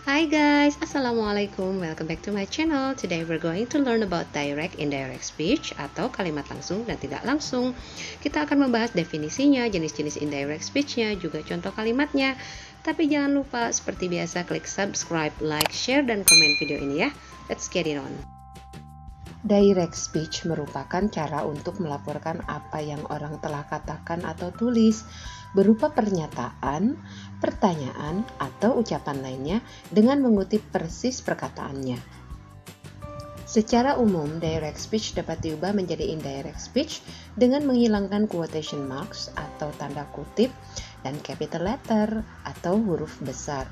Hi guys, Assalamualaikum. Welcome back to my channel. Today we're going to learn about direct indirect speech atau kalimat langsung dan tidak langsung. Kita akan membahas definisinya, jenis-jenis indirect speech-nya, juga contoh kalimatnya. Tapi jangan lupa seperti biasa klik subscribe, like, share, dan komen video ini ya. Let's get it on. Direct speech merupakan cara untuk melaporkan apa yang orang telah katakan atau tulis berupa pernyataan, pertanyaan, atau ucapan lainnya dengan mengutip persis perkataannya. Secara umum, direct speech dapat diubah menjadi indirect speech dengan menghilangkan quotation marks atau tanda kutip dan capital letter atau huruf besar.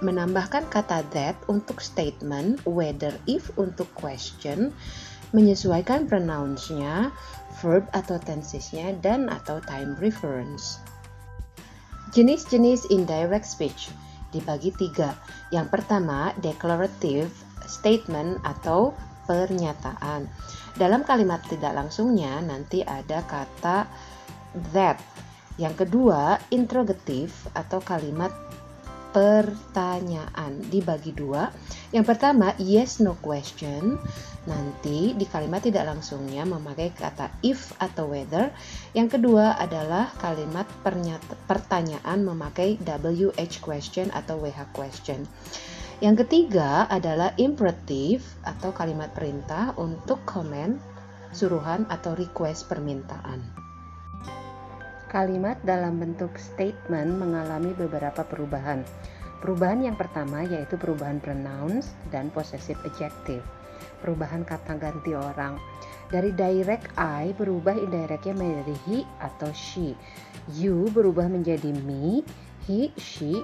Menambahkan kata that untuk statement, whether if untuk question, menyesuaikan pronouns-nya, verb atau tenses-nya, dan atau time reference. Jenis-jenis indirect speech dibagi 3. Yang pertama, declarative statement atau pernyataan. Dalam kalimat tidak langsungnya nanti ada kata that. Yang kedua, interrogative atau kalimat pertanyaan dibagi 2. Yang pertama, yes no question. Nanti di kalimat tidak langsungnya memakai kata if atau whether. Yang kedua adalah kalimat pertanyaan memakai WH question atau WH question. Yang ketiga adalah imperative atau kalimat perintah untuk komen, suruhan atau request permintaan. Kalimat dalam bentuk statement mengalami beberapa perubahan. Perubahan yang pertama yaitu perubahan pronouns dan possessive adjective. Perubahan kata ganti orang. Dari direct I berubah indirectnya menjadi he atau she. You berubah menjadi me, he, she,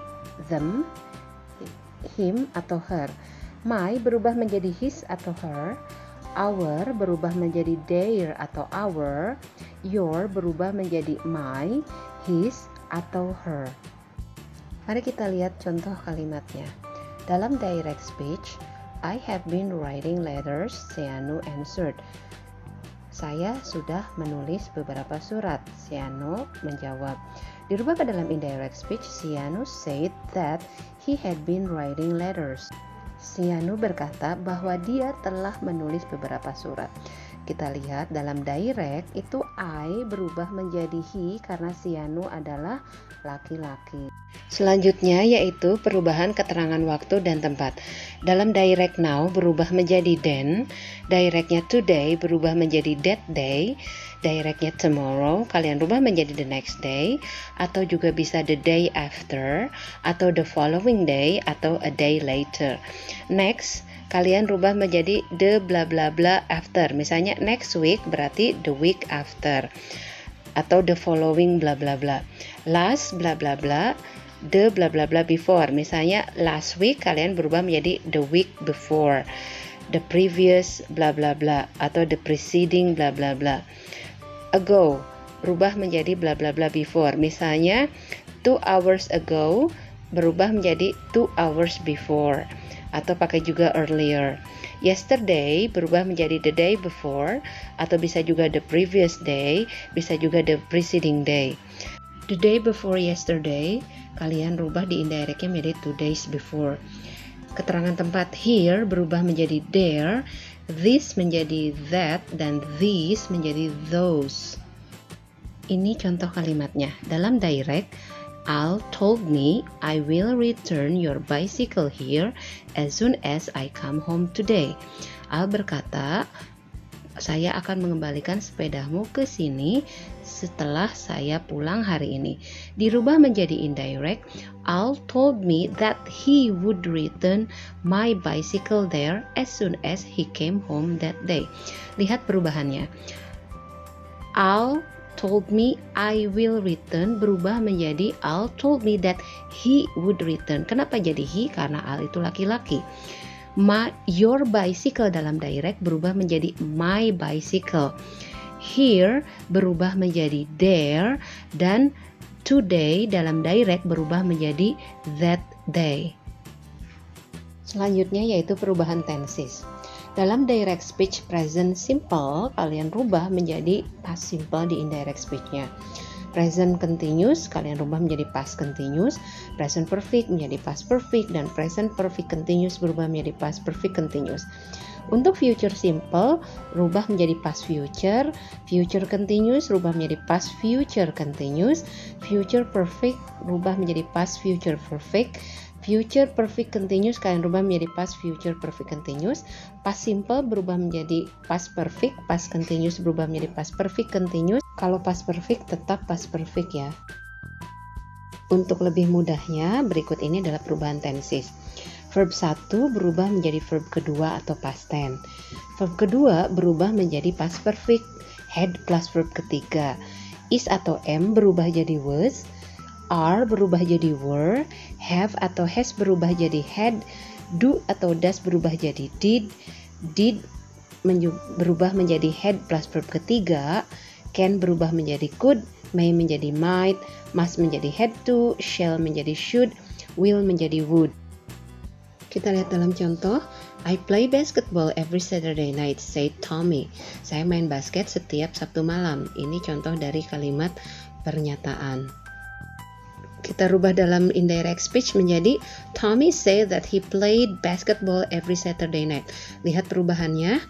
them, him atau her. My berubah menjadi his atau her. Our berubah menjadi their atau our. Your berubah menjadi my, his atau her. Mari kita lihat contoh kalimatnya. Dalam direct speech, I have been writing letters, Sianu answered. Saya sudah menulis beberapa surat, Sianu menjawab. Dirubah ke dalam indirect speech, Sianu said that he had been writing letters. Sianu berkata bahwa dia telah menulis beberapa surat. Kita lihat dalam direct itu I berubah menjadi he karena Sianu adalah laki-laki. Selanjutnya yaitu perubahan keterangan waktu dan tempat. Dalam direct now berubah menjadi then, directnya today berubah menjadi that day, directnya tomorrow kalian rubah menjadi the next day, atau juga bisa the day after, atau the following day, atau a day later. Next, kalian rubah menjadi the bla bla bla after. Misalnya next week berarti the week after, atau the following bla bla bla. Last bla bla bla, the bla bla bla before. Misalnya last week kalian berubah menjadi the week before, the previous bla bla bla, atau the preceding bla bla bla. Ago berubah menjadi bla bla bla before. Misalnya 2 hours ago berubah menjadi 2 hours before, atau pakai juga earlier. Yesterday berubah menjadi the day before, atau bisa juga the previous day, bisa juga the preceding day. The day before yesterday kalian rubah di indirectnya menjadi 2 days before. Keterangan tempat here berubah menjadi there, this menjadi that, dan these menjadi those. Ini contoh kalimatnya. Dalam direct, Al told me I will return your bicycle here as soon as I come home today. Al berkata, saya akan mengembalikan sepedamu ke sini setelah saya pulang hari ini. Dirubah menjadi indirect, Al told me that he would return my bicycle there as soon as he came home that day. Lihat perubahannya. Al told me I will return berubah menjadi Al told me that he would return. Kenapa jadi he? Karena Al itu laki-laki. Your bicycle dalam direct berubah menjadi my bicycle. Here berubah menjadi there, dan today dalam direct berubah menjadi that day. Selanjutnya yaitu perubahan tenses. Dalam direct speech present simple kalian rubah menjadi past simple di indirect speech-nya. Present continuous kalian rubah menjadi past continuous, present perfect menjadi past perfect, dan present perfect continuous berubah menjadi past perfect continuous. Untuk future simple rubah menjadi past future, future continuous rubah menjadi past future continuous, future perfect rubah menjadi past future perfect, future perfect continuous kalian rubah menjadi past future perfect continuous, past simple berubah menjadi past perfect, past continuous berubah menjadi past perfect continuous. Kalau past perfect tetap past perfect ya. Untuk lebih mudahnya, berikut ini adalah perubahan tenses. Verb 1 berubah menjadi verb kedua atau past tense. Verb kedua berubah menjadi past perfect, had plus verb ketiga. Is atau am berubah jadi was, are berubah jadi were, have atau has berubah jadi had, do atau does berubah jadi did berubah menjadi had plus verb ketiga, can berubah menjadi could, may menjadi might, must menjadi had to, shall menjadi should, will menjadi would. Kita lihat dalam contoh, I play basketball every Saturday night, said Tommy. Saya main basket setiap Sabtu malam. Ini contoh dari kalimat pernyataan. Kita rubah dalam indirect speech menjadi Tommy said that he played basketball every Saturday night. Lihat perubahannya.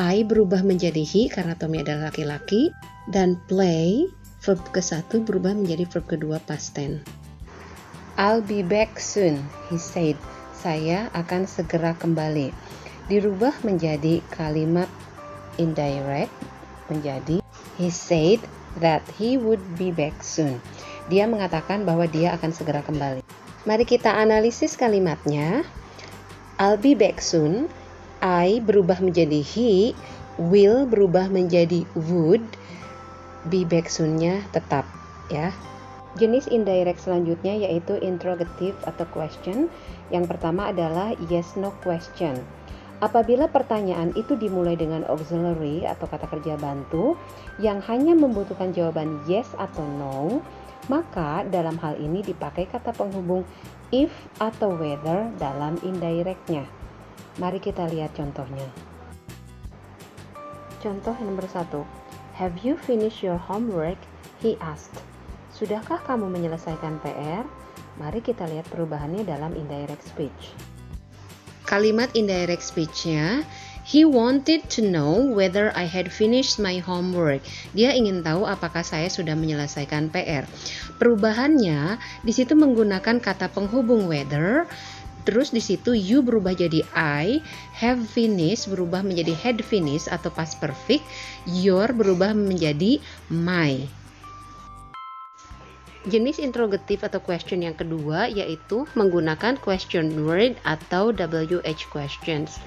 I berubah menjadi he karena Tommy adalah laki-laki, dan play verb ke-1 berubah menjadi verb kedua past tense. I'll be back soon, he said. Saya akan segera kembali. Dirubah menjadi kalimat indirect menjadi he said that he would be back soon. Dia mengatakan bahwa dia akan segera kembali. Mari kita analisis kalimatnya. I'll be back soon. I berubah menjadi he, will berubah menjadi would, be back soon-nya tetap ya. Jenis indirect selanjutnya yaitu interrogative atau question. Yang pertama adalah yes no question. Apabila pertanyaan itu dimulai dengan auxiliary atau kata kerja bantu yang hanya membutuhkan jawaban yes atau no, maka dalam hal ini dipakai kata penghubung if atau whether dalam indirectnya. Mari kita lihat contohnya. Contoh nomor 1. Have you finished your homework? He asked. Sudahkah kamu menyelesaikan PR? Mari kita lihat perubahannya dalam indirect speech. Kalimat indirect speech-nya, he wanted to know whether I had finished my homework. Dia ingin tahu apakah saya sudah menyelesaikan PR. Perubahannya di situ menggunakan kata penghubung whether, terus di situ you berubah jadi I, have finished berubah menjadi had finished atau past perfect, your berubah menjadi my. Jenis interrogative atau question yang kedua yaitu menggunakan question word atau WH questions.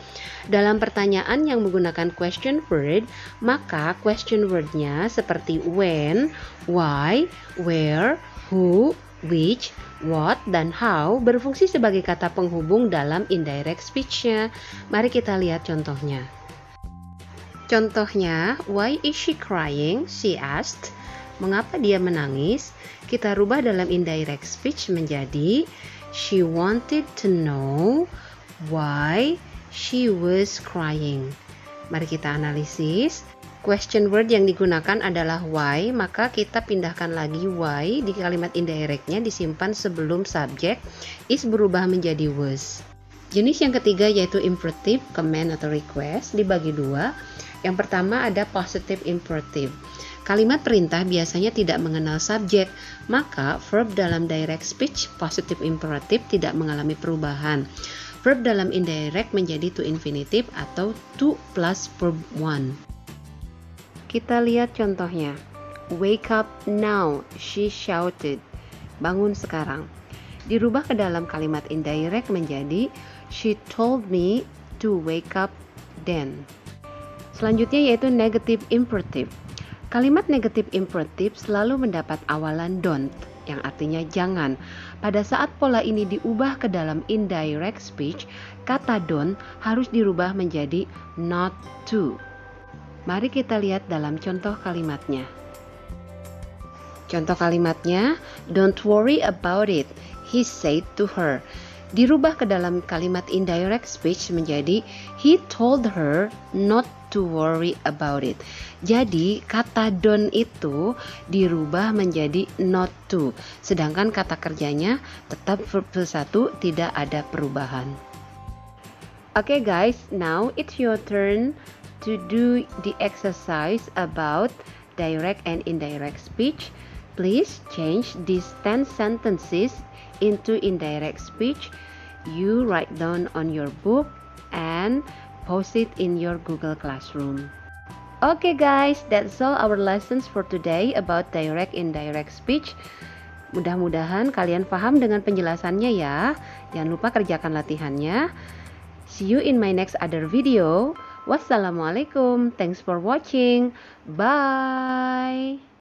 Dalam pertanyaan yang menggunakan question word, maka question word-nya seperti when, why, where, who, which, what, dan how berfungsi sebagai kata penghubung dalam indirect speech-nya. Mari kita lihat contohnya. Contohnya, why is she crying? She asked. Mengapa dia menangis? Kita rubah dalam indirect speech menjadi she wanted to know why she was crying. Mari kita analisis. Question word yang digunakan adalah why, maka kita pindahkan lagi why di kalimat indirectnya disimpan sebelum subjek, is berubah menjadi was. Jenis yang ketiga yaitu imperative, command atau request dibagi dua. Yang pertama ada positive imperative. Kalimat perintah biasanya tidak mengenal subjek, maka verb dalam direct speech positive imperative tidak mengalami perubahan. Verb dalam indirect menjadi to infinitive atau to plus verb one. Kita lihat contohnya. Wake up now, she shouted. Bangun sekarang. Dirubah ke dalam kalimat indirect menjadi she told me to wake up then. Selanjutnya yaitu negative imperative. Kalimat negative imperative selalu mendapat awalan don't, yang artinya jangan. Pada saat pola ini diubah ke dalam indirect speech, kata don't harus dirubah menjadi not to. Mari kita lihat dalam contoh kalimatnya. Contoh kalimatnya, don't worry about it, he said to her. dirubah ke dalam kalimat indirect speech menjadi he told her not to worry about it. Jadi kata don't itu dirubah menjadi not to, sedangkan kata kerjanya tetap verb 1, tidak ada perubahan. Okay guys, now it's your turn to do the exercise about direct and indirect speech. Please change these 10 sentences into indirect speech. You write down on your book and post it in your Google Classroom. Okay guys, that's all our lessons for today about direct indirect speech. Mudah-mudahan kalian paham dengan penjelasannya ya. Jangan lupa kerjakan latihannya. See you in my next other video. Wassalamualaikum. Thanks for watching. Bye.